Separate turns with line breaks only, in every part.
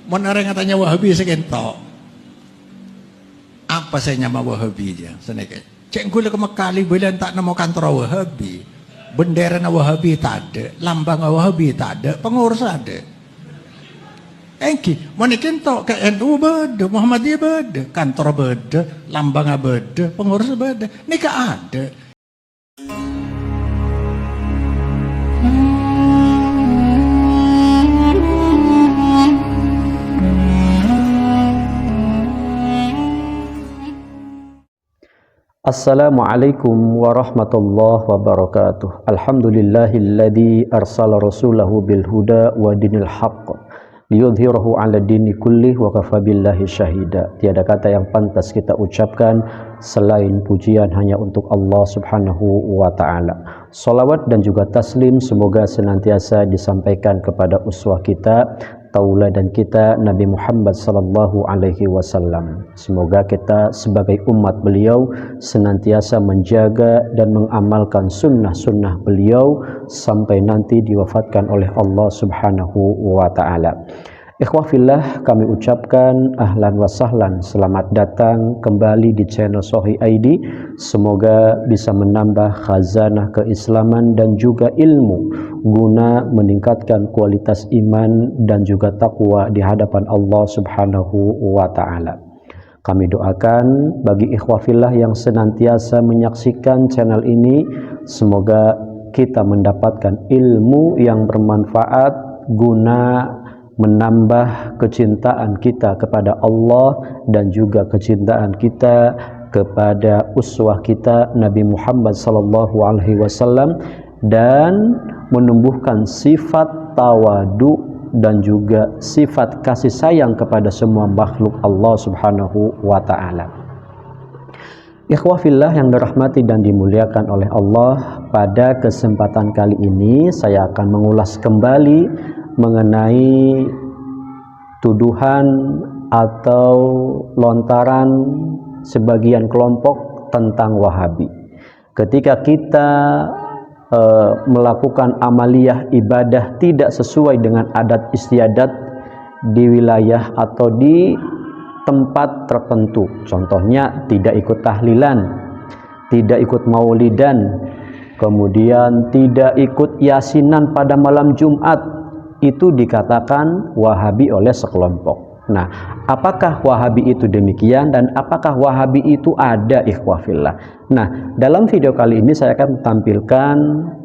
Mun orang katanya Wahabi sekentok. Apa saya nyama Wahabi aja? Seneka. Cek gula ke Mekali bulan tak nemu kantor Wahabi. Bendera Wahabi tak ada, lambang Wahabi tak ada, pengurus ada. Engki, mana kentok ke NU beda, Muhammadiyah beda, kantor beda, lambang beda, pengurus beda. Nika ada.
Assalamualaikum warahmatullahi wabarakatuh. Alhamdulillahilladzi arsala rasulahu bil huda wa dinil haqq liyudhhirahu 'ala dini kullih wa kafa billahi syahida. Tiada kata yang pantas kita ucapkan selain pujian hanya untuk Allah Subhanahu wa taala. Salawat dan juga taslim semoga senantiasa disampaikan kepada uswah kita, tauladan kita, Nabi Muhammad sallallahu alaihi wasallam. Semoga kita sebagai umat beliau senantiasa menjaga dan mengamalkan sunnah-sunnah beliau sampai nanti diwafatkan oleh Allah Subhanahu wa taala. Ikhwah fillah, kami ucapkan ahlan wa sahlan, selamat datang kembali di channel Sahih ID. Semoga bisa menambah khazanah keislaman dan juga ilmu guna meningkatkan kualitas iman dan juga takwa di hadapan Allah Subhanahu wa taala. Kami doakan bagi ikhwah fillah yang senantiasa menyaksikan channel ini, semoga kita mendapatkan ilmu yang bermanfaat guna menambah kecintaan kita kepada Allah dan juga kecintaan kita kepada uswah kita Nabi Muhammad sallallahu alaihi wasallam, dan menumbuhkan sifat tawadu dan juga sifat kasih sayang kepada semua makhluk Allah Subhanahu wa taala. Ikhwah fillah yang dirahmati dan dimuliakan oleh Allah, pada kesempatan kali ini saya akan mengulas kembali mengenai tuduhan atau lontaran sebagian kelompok tentang Wahabi. Ketika kita melakukan amaliyah ibadah tidak sesuai dengan adat istiadat di wilayah atau di tempat tertentu, contohnya tidak ikut tahlilan, tidak ikut maulidan, kemudian tidak ikut yasinan pada malam Jumat, itu dikatakan Wahabi oleh sekelompok. Nah, apakah Wahabi itu demikian dan apakah Wahabi itu ada, ikhwah fillah? Nah, dalam video kali ini saya akan tampilkan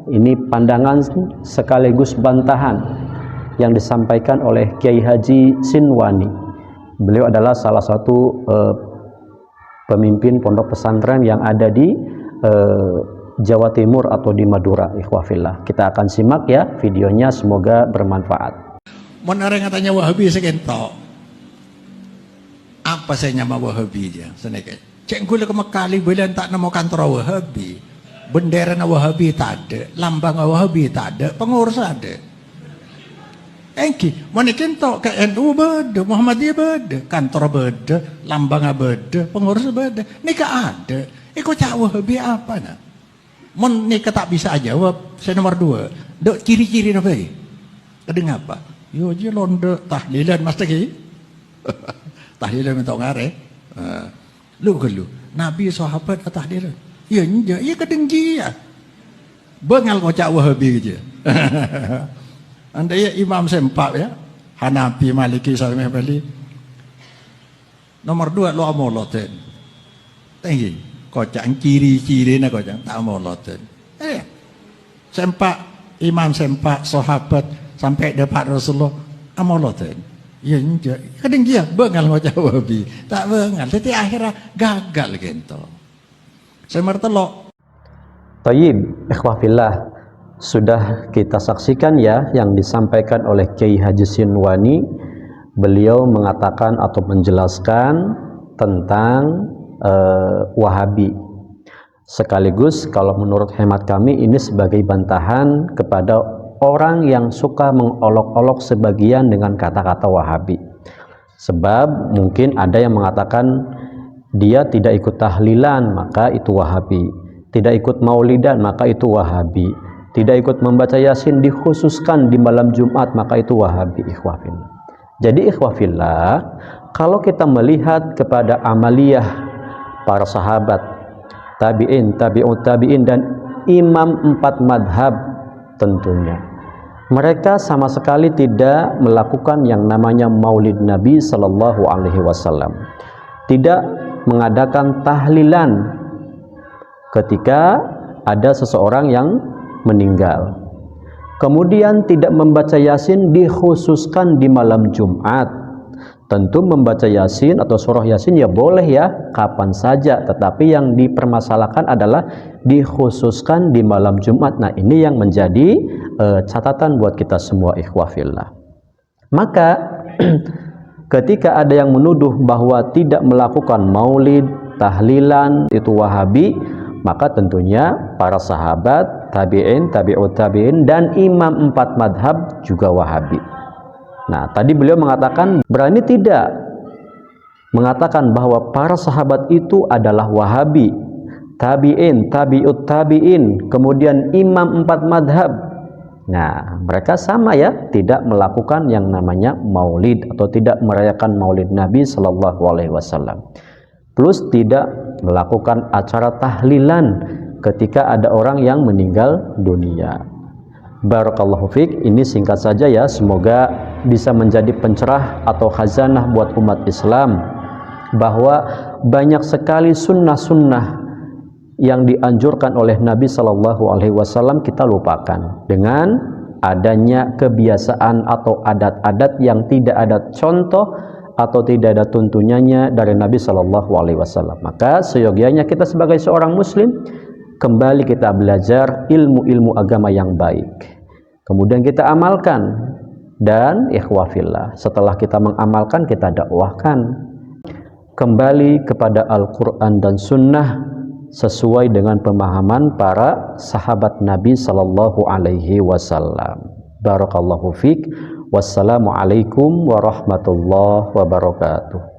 ini pandangan sekaligus bantahan yang disampaikan oleh Kiai Haji Sinwani. Beliau adalah salah satu pemimpin pondok pesantren yang ada di Jawa Timur atau di Madura, ikhwah fillah. Kita akan simak ya videonya, semoga bermanfaat.
Mun orang katanya Wahabi sekentok. Apa saya nyama Wahabi aja? Seneka. Cek gula ke Mekali bulan tak nemu kantor Wahabi. Bendera Wahabi tak ada, lambang Wahabi tak ada, pengurus ada. Engki, mana kentok ke NU beda, Muhammadiyah beda, kantor beda, lambang beda, pengurus beda. Nika ada. Ikut cak Wahabi apa nak? Mun nika tak bisa jawab, saya nomor 2. Dok ciri-ciri apa lagi? Kadang apa? Yo je londe tahlilan mas lagi. Tahlilan minta ngare. Lu gelu. Nabi sahabat tahlilan. Ya nja, ya kadang dia. Bengal kocak Wahabi je. Anda ya Imam Sempak ya. Hanafi, Maliki, Syafi'i. Nomor 2 lo amoloten. Tinggi. Kocak ciri-ciri na kocak tak mau loten. Sempak, Imam Sempak, sahabat sampai depan Rasulullah amoloten. Ya enggak, kadang dia bengal ngocak Wahabi, tak bengal. Jadi akhirnya gagal gitu. Saya mertelok.
Tayyib, ikhwah fillah, sudah kita saksikan ya yang disampaikan oleh Kiai Haji Sinwani. Beliau mengatakan atau menjelaskan tentang Wahabi. Sekaligus kalau menurut hemat kami ini sebagai bantahan kepada orang yang suka mengolok-olok sebagian dengan kata-kata Wahabi. Sebab mungkin ada yang mengatakan dia tidak ikut tahlilan maka itu Wahabi, tidak ikut maulidan maka itu Wahabi, tidak ikut membaca Yasin dikhususkan di malam Jumat maka itu Wahabi, ikhwah fillah. Jadi ikhwafillah, kalau kita melihat kepada amaliyah para sahabat, tabi'in, tabi'ut tabi'in, dan imam 4 madhab tentunya, mereka sama sekali tidak melakukan yang namanya maulid Nabi Sallallahu Alaihi Wasallam, tidak mengadakan tahlilan ketika ada seseorang yang meninggal. Kemudian tidak membaca Yasin dikhususkan di malam Jumat. Tentu membaca Yasin atau surah Yasin ya boleh ya kapan saja, tetapi yang dipermasalahkan adalah dikhususkan di malam Jumat. Nah, ini yang menjadi catatan buat kita semua ikhwafillah. Maka ketika ada yang menuduh bahwa tidak melakukan maulid, tahlilan itu Wahabi, maka tentunya para sahabat, tabi'in, tabi'ut tabi'in, dan imam 4 madhab juga Wahabi. Nah, tadi beliau mengatakan berani tidak mengatakan bahwa para sahabat itu adalah Wahabi, tabi'in, tabi'ut tabi'in, kemudian imam 4 madhab. Nah, mereka sama ya, tidak melakukan yang namanya maulid atau tidak merayakan maulid Nabi Sallallahu Alaihi Wasallam. Plus tidak melakukan acara tahlilan ketika ada orang yang meninggal dunia. Barakallahu fiik. Ini singkat saja ya, semoga bisa menjadi pencerah atau khazanah buat umat Islam bahwa banyak sekali sunnah-sunnah yang dianjurkan oleh Nabi Sallallahu Alaihi Wasallam kita lupakan dengan adanya kebiasaan atau adat-adat yang tidak ada contoh atau tidak ada tuntunannya dari Nabi Sallallahu Alaihi Wasallam. Maka seyogianya kita sebagai seorang muslim kembali kita belajar ilmu-ilmu agama yang baik, kemudian kita amalkan, dan ikhwafillah setelah kita mengamalkan kita dakwahkan kembali kepada Al-Quran dan Sunnah sesuai dengan pemahaman para sahabat Nabi Sallallahu Alaihi Wasallam. Barakallahu fiik. Wassalamualaikum warahmatullahi wabarakatuh.